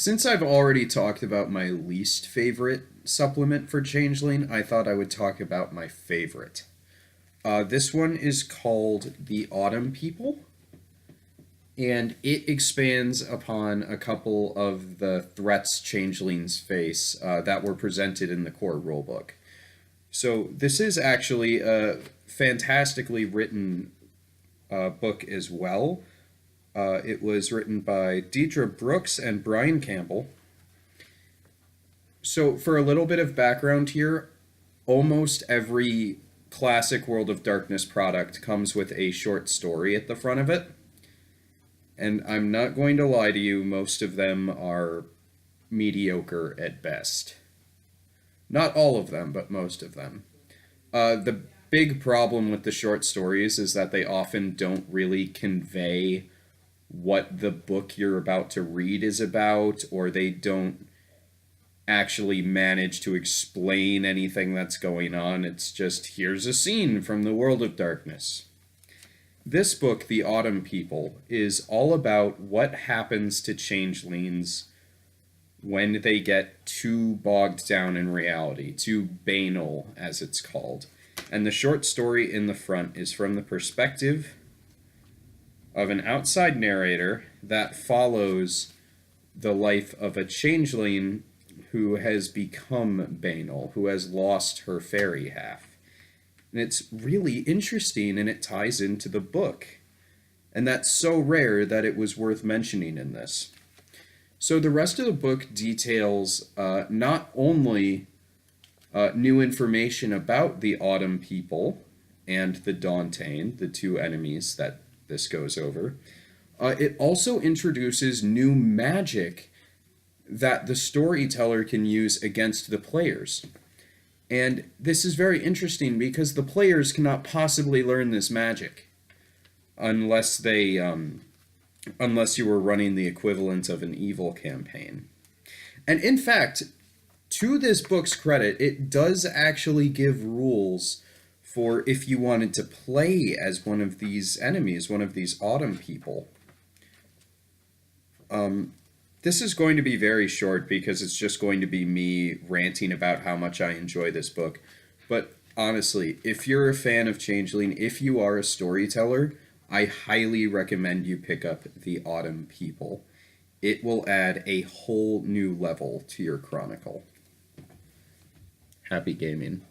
Since I've already talked about my least favorite supplement for Changeling, I thought I would talk about my favorite. This one is called The Autumn People, and it expands upon a couple of the threats Changelings face that were presented in the core rulebook. So, this is actually a fantastically written book as well. It was written by Deidre Brooks and Brian Campbell. So, for a little bit of background here, almost every classic World of Darkness product comes with a short story at the front of it. And I'm not going to lie to you, most of them are mediocre at best. Not all of them, but most of them. The big problem with the short stories is that they often don't really convey what the book you're about to read is about, or they don't actually manage to explain anything that's going on. It's just, here's a scene from the World of Darkness. This book, The Autumn People, is all about what happens to changelings when they get too bogged down in reality, too banal, as it's called. And the short story in the front is from the perspective of an outside narrator that follows the life of a changeling who has become banal, who has lost her fairy half. And it's really interesting, and it ties into the book. And that's so rare that it was worth mentioning in this. So the rest of the book details not only new information about the Autumn People and the Dauntain, the two enemies that this goes over, it also introduces new magic that the storyteller can use against the players. And this is very interesting because the players cannot possibly learn this magic unless unless you were running the equivalent of an evil campaign. And in fact, to this book's credit, it does actually give rules for if you wanted to play as one of these enemies, one of these Autumn People. This is going to be very short because it's just going to be me ranting about how much I enjoy this book. But honestly, if you're a fan of Changeling, if you are a storyteller, I highly recommend you pick up The Autumn People. It will add a whole new level to your chronicle. Happy gaming.